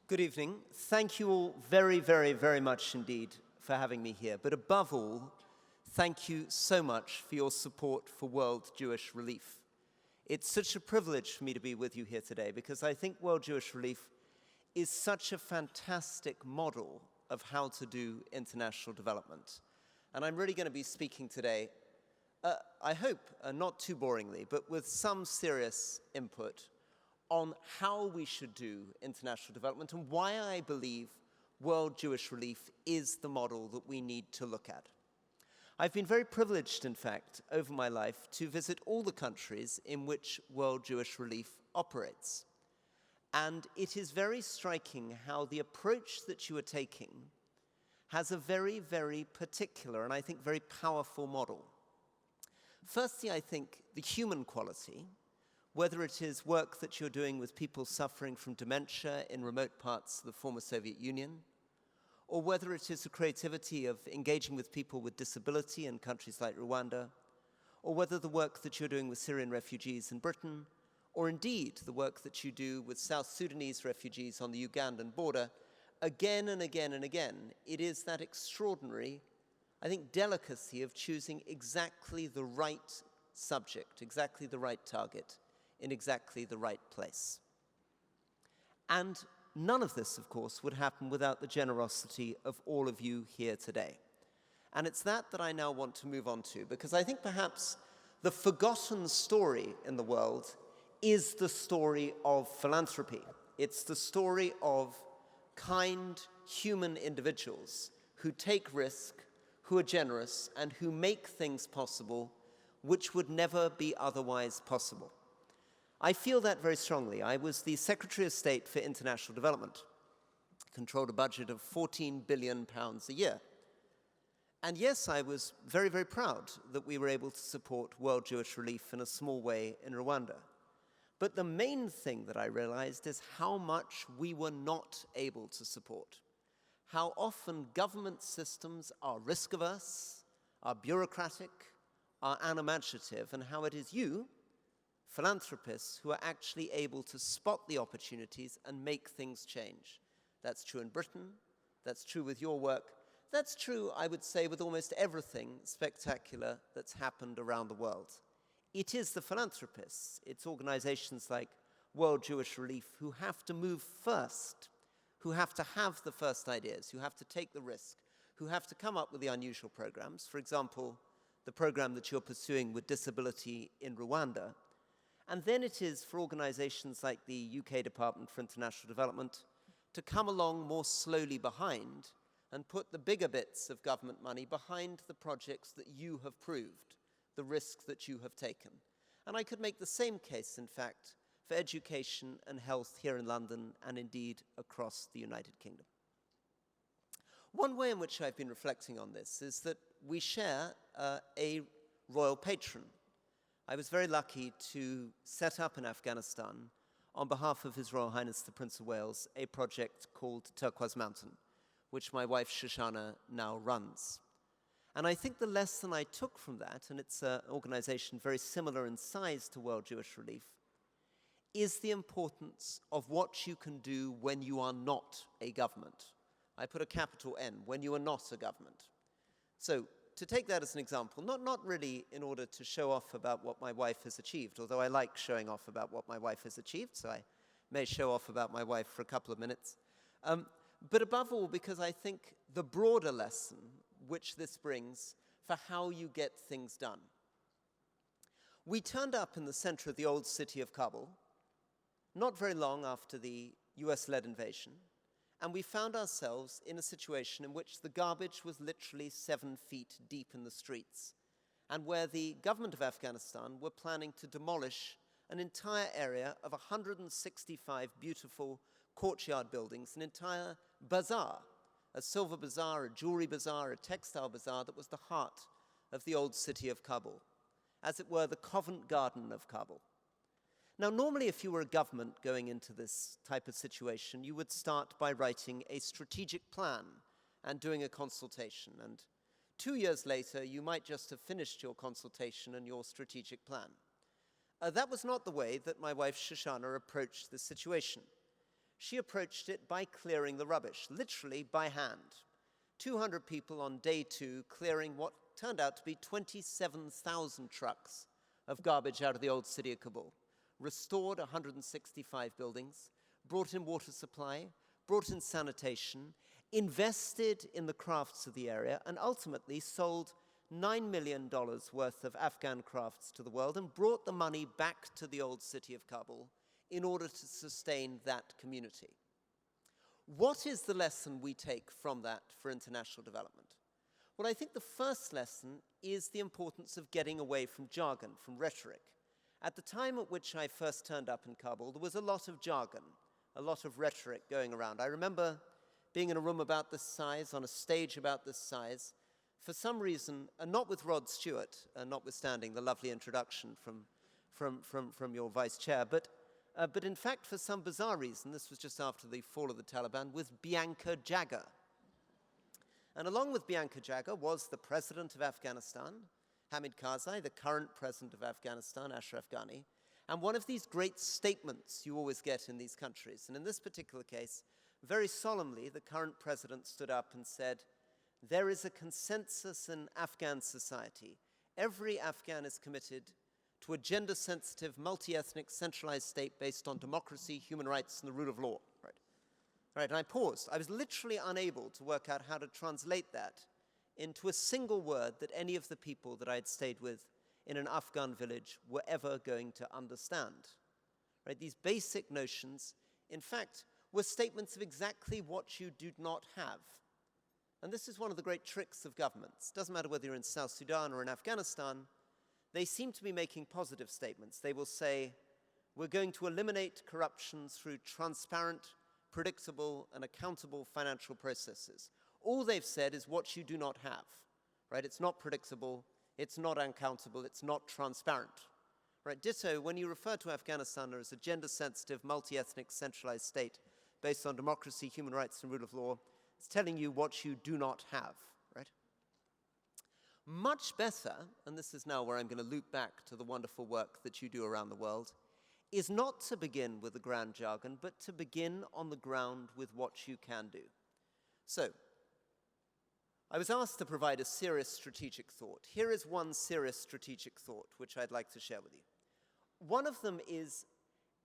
Good evening. Thank you all very, very, very much indeed for having me here. But above all, thank you so much for your support for World Jewish Relief. It's such a privilege for me to be with you here today because I think World Jewish Relief is such a fantastic model of how to do international development. And I'm really going to be speaking today, I hope, not too boringly, but with some serious input on how we should do international development and why I believe World Jewish Relief is the model that we need to look at. I've been very privileged, in fact, over my life to visit all the countries in which World Jewish Relief operates. And it is very striking how the approach that you are taking has a very, very particular and I think very powerful model. Firstly, I think the human quality, whether it is work that you're doing with people suffering from dementia in remote parts of the former Soviet Union, or whether it is the creativity of engaging with people with disability in countries like Rwanda, or whether the work that you're doing with Syrian refugees in Britain, or indeed the work that you do with South Sudanese refugees on the Ugandan border, again and again and again, it is that extraordinary, I think, delicacy of choosing exactly the right subject, exactly the right target, in exactly the right place. And none of this, of course, would happen without the generosity of all of you here today. And it's that I now want to move on to, because I think perhaps the forgotten story in the world is the story of philanthropy. It's the story of kind human individuals who take risk, who are generous, and who make things possible which would never be otherwise possible. I feel that very strongly. I was the Secretary of State for International Development, controlled a budget of £14 billion a year. And yes, I was very, very proud that we were able to support World Jewish Relief in a small way in Rwanda. But the main thing that I realized is how much we were not able to support. How often government systems are risk-averse, are bureaucratic, are unimaginative, and how it is you, philanthropists, who are actually able to spot the opportunities and make things change. That's true in Britain, that's true with your work, that's true, I would say, with almost everything spectacular that's happened around the world. It is the philanthropists, it's organizations like World Jewish Relief who have to move first, who have to have the first ideas, who have to take the risk, who have to come up with the unusual programs. For example, the program that you're pursuing with disability in Rwanda. And then it is for organizations like the UK Department for International Development to come along more slowly behind and put the bigger bits of government money behind the projects that you have proved, the risks that you have taken. And I could make the same case, in fact, for education and health here in London and indeed across the United Kingdom. One way in which I've been reflecting on this is that we share a royal patron. I was very lucky to set up in Afghanistan, on behalf of His Royal Highness the Prince of Wales, a project called Turquoise Mountain, which my wife Shoshana now runs. And I think the lesson I took from that, and it's an organization very similar in size to World Jewish Relief, is the importance of what you can do when you are not a government. I put a capital N, when you are not a government. So, to take that as an example, not really in order to show off about what my wife has achieved, although I like showing off about what my wife has achieved, so I may show off about my wife for a couple of minutes. But above all, because I think the broader lesson which this brings for how you get things done. We turned up in the center of the old city of Kabul, not very long after the US-led invasion, and we found ourselves in a situation in which the garbage was literally 7 feet deep in the streets, and where the government of Afghanistan were planning to demolish an entire area of 165 beautiful courtyard buildings, an entire bazaar, a silver bazaar, a jewelry bazaar, a textile bazaar that was the heart of the old city of Kabul, as it were the Covent Garden of Kabul. Now, normally, if you were a government going into this type of situation, you would start by writing a strategic plan and doing a consultation. And 2 years later, you might just have finished your consultation and your strategic plan. That was not the way that my wife Shoshana approached the situation. She approached it by clearing the rubbish, literally by hand. 200 people on day 2 clearing what turned out to be 27,000 trucks of garbage out of the old city of Kabul, restored 165 buildings, brought in water supply, brought in sanitation, invested in the crafts of the area, and ultimately sold $9 million worth of Afghan crafts to the world and brought the money back to the old city of Kabul in order to sustain that community. What is the lesson we take from that for international development? Well, I think the first lesson is the importance of getting away from jargon, from rhetoric. At the time at which I first turned up in Kabul, there was a lot of jargon, a lot of rhetoric going around. I remember being in a room about this size, on a stage about this size, for some reason, and not with Rod Stewart, notwithstanding the lovely introduction from your vice chair, but in fact, for some bizarre reason, this was just after the fall of the Taliban, with Bianca Jagger. And along with Bianca Jagger was the president of Afghanistan, Hamid Karzai, the current president of Afghanistan, Ashraf Ghani, and one of these great statements you always get in these countries. And in this particular case, very solemnly, the current president stood up and said, "There is a consensus in Afghan society. Every Afghan is committed to a gender-sensitive, multi-ethnic, centralized state based on democracy, human rights, and the rule of law." Right, and I paused. I was literally unable to work out how to translate that into a single word that any of the people that I had stayed with in an Afghan village were ever going to understand. Right, these basic notions, in fact, were statements of exactly what you do not have. And this is one of the great tricks of governments. Doesn't matter whether you're in South Sudan or in Afghanistan, they seem to be making positive statements. They will say, we're going to eliminate corruption through transparent, predictable, and accountable financial processes. All they've said is what you do not have, right? It's not predictable, it's not accountable, it's not transparent, right? Ditto, when you refer to Afghanistan as a gender-sensitive, multi-ethnic, centralized state based on democracy, human rights, and rule of law, it's telling you what you do not have, right? Much better, and this is now where I'm going to loop back to the wonderful work that you do around the world, is not to begin with the grand jargon, but to begin on the ground with what you can do. So, I was asked to provide a serious strategic thought. Here is one serious strategic thought which I'd like to share with you. One of them is,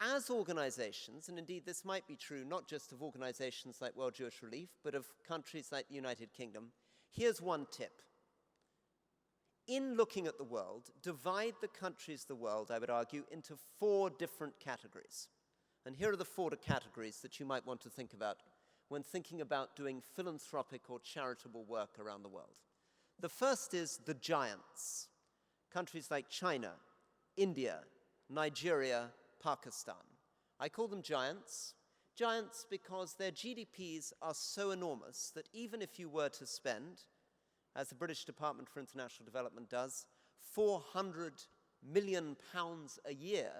as organizations, and indeed this might be true not just of organizations like World Jewish Relief, but of countries like the United Kingdom, here's one tip. In looking at the world, divide the countries of the world, I would argue, into 4 different categories. And here are the 4 categories that you might want to think about when thinking about doing philanthropic or charitable work around the world. The first is the giants, countries like China, India, Nigeria, Pakistan. I call them giants. Giants because their GDPs are so enormous that even if you were to spend, as the British Department for International Development does, £400 million a year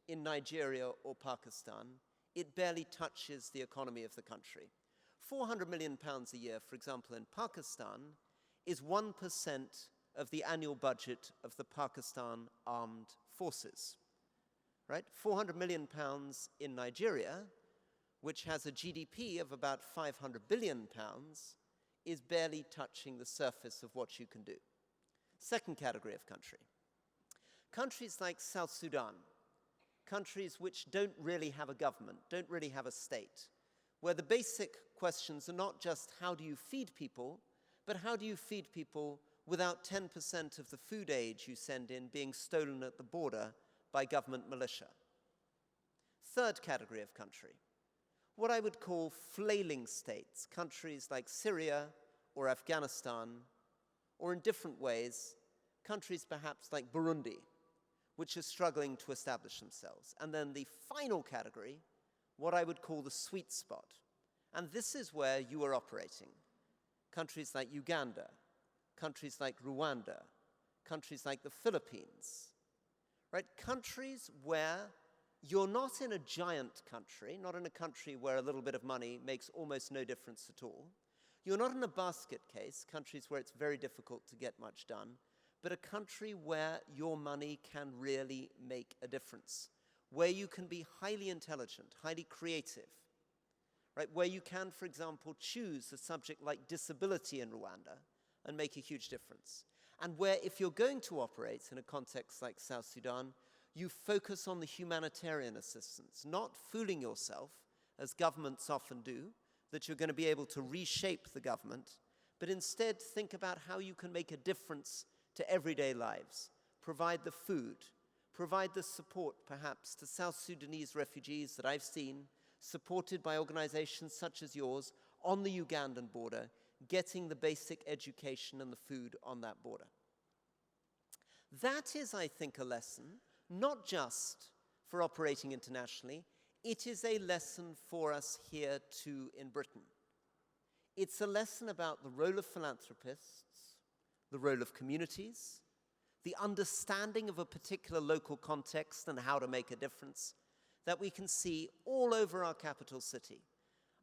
in Nigeria or Pakistan, it barely touches the economy of the country. £400 million a year, for example, in Pakistan, is 1% of the annual budget of the Pakistan Armed Forces. Right? £400 million in Nigeria, which has a GDP of about £500 billion, is barely touching the surface of what you can do. Second category of country. Countries like South Sudan, countries which don't really have a government, don't really have a state, where the basic questions are not just how do you feed people, but how do you feed people without 10% of the food aid you send in being stolen at the border by government militia. Third category of country, what I would call flailing states, countries like Syria or Afghanistan, or in different ways, countries perhaps like Burundi, which are struggling to establish themselves. And then the final category, what I would call the sweet spot. And this is where you are operating. Countries like Uganda, countries like Rwanda, countries like the Philippines, right? Countries where you're not in a giant country, not in a country where a little bit of money makes almost no difference at all. You're not in a basket case, countries where it's very difficult to get much done, but a country where your money can really make a difference, where you can be highly intelligent, highly creative, right? Where you can, for example, choose a subject like disability in Rwanda and make a huge difference. And where, if you're going to operate in a context like South Sudan, you focus on the humanitarian assistance, not fooling yourself, as governments often do, that you're going to be able to reshape the government, but instead think about how you can make a difference to everyday lives, provide the food, provide the support, perhaps, to South Sudanese refugees that I've seen, supported by organizations such as yours, on the Ugandan border, getting the basic education and the food on that border. That is, I think, a lesson, not just for operating internationally, it is a lesson for us here too in Britain. It's a lesson about the role of philanthropists, the role of communities, the understanding of a particular local context and how to make a difference that we can see all over our capital city.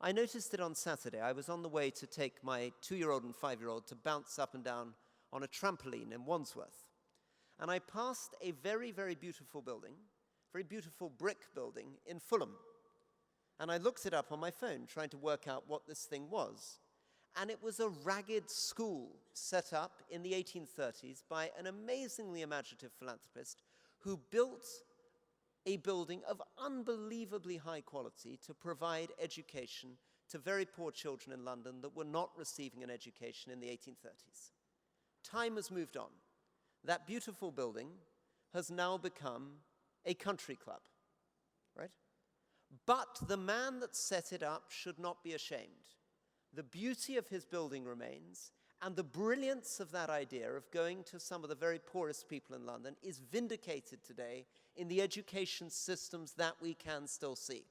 I noticed it on Saturday. I was on the way to take my 2-year-old and 5-year-old to bounce up and down on a trampoline in Wandsworth. And I passed a very, very beautiful building, very beautiful brick building in Fulham. And I looked it up on my phone, trying to work out what this thing was. And it was a ragged school set up in the 1830s by an amazingly imaginative philanthropist who built a building of unbelievably high quality to provide education to very poor children in London that were not receiving an education in the 1830s. Time has moved on. That beautiful building has now become a country club, right? But the man that set it up should not be ashamed. The beauty of his building remains, and the brilliance of that idea of going to some of the very poorest people in London is vindicated today in the education systems that we can still see.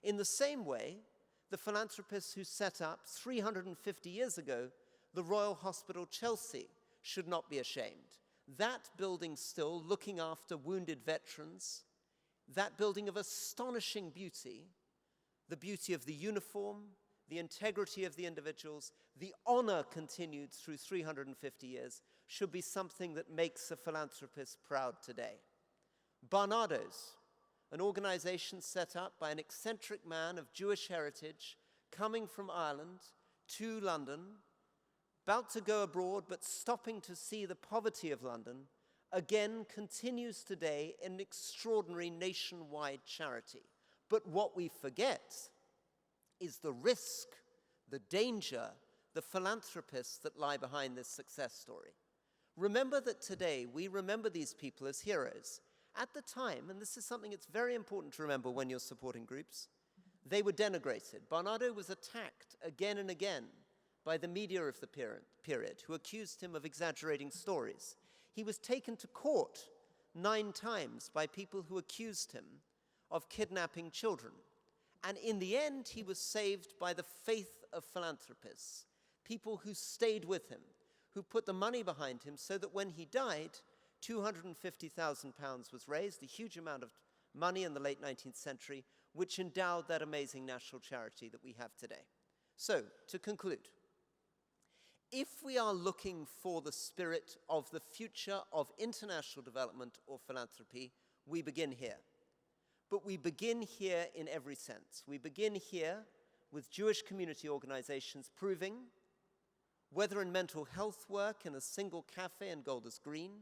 In the same way, the philanthropists who set up 350 years ago the Royal Hospital Chelsea should not be ashamed. That building still, looking after wounded veterans, that building of astonishing beauty, the beauty of the uniform, the integrity of the individuals, the honor continued through 350 years, should be something that makes a philanthropist proud today. Barnardo's, an organization set up by an eccentric man of Jewish heritage, coming from Ireland to London, about to go abroad, but stopping to see the poverty of London, again continues today an extraordinary nationwide charity. But what we forget is the risk, the danger, the philanthropists that lie behind this success story. Remember that today we remember these people as heroes. At the time, and this is something that's very important to remember when you're supporting groups, they were denigrated. Barnardo was attacked again and again by the media of the period, who accused him of exaggerating stories. He was taken to court 9 times by people who accused him of kidnapping children. And in the end, he was saved by the faith of philanthropists, people who stayed with him, who put the money behind him so that when he died, £250,000 was raised, a huge amount of money in the late 19th century, which endowed that amazing national charity that we have today. So, to conclude, if we are looking for the spirit of the future of international development or philanthropy, we begin here. But we begin here in every sense. We begin here with Jewish community organizations proving, whether in mental health work in a single cafe in Golders Green,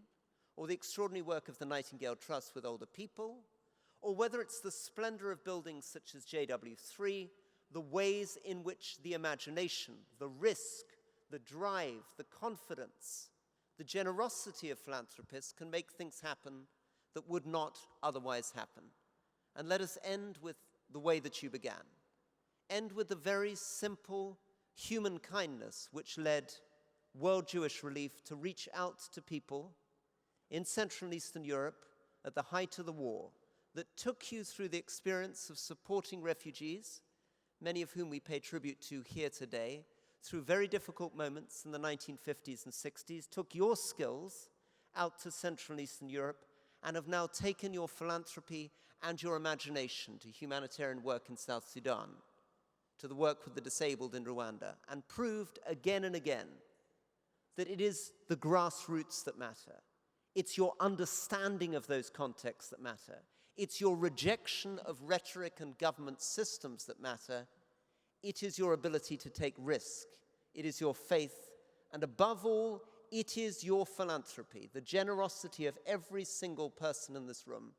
or the extraordinary work of the Nightingale Trust with older people, or whether it's the splendor of buildings such as JW3, the ways in which the imagination, the risk, the drive, the confidence, the generosity of philanthropists can make things happen that would not otherwise happen. And let us end with the way that you began. End with the very simple human kindness which led World Jewish Relief to reach out to people in Central and Eastern Europe at the height of the war, that took you through the experience of supporting refugees, many of whom we pay tribute to here today, through very difficult moments in the 1950s and 60s, took your skills out to Central and Eastern Europe, and have now taken your philanthropy and your imagination to humanitarian work in South Sudan, to the work with the disabled in Rwanda, and proved again and again that it is the grassroots that matter. It's your understanding of those contexts that matter. It's your rejection of rhetoric and government systems that matter. It is your ability to take risk. It is your faith. And above all, it is your philanthropy, the generosity of every single person in this room,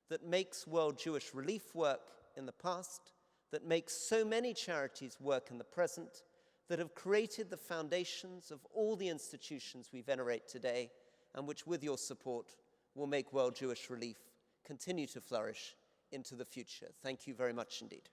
that makes World Jewish Relief work in the past, that makes so many charities work in the present, that have created the foundations of all the institutions we venerate today, and which, with your support, will make World Jewish Relief continue to flourish into the future. Thank you very much indeed.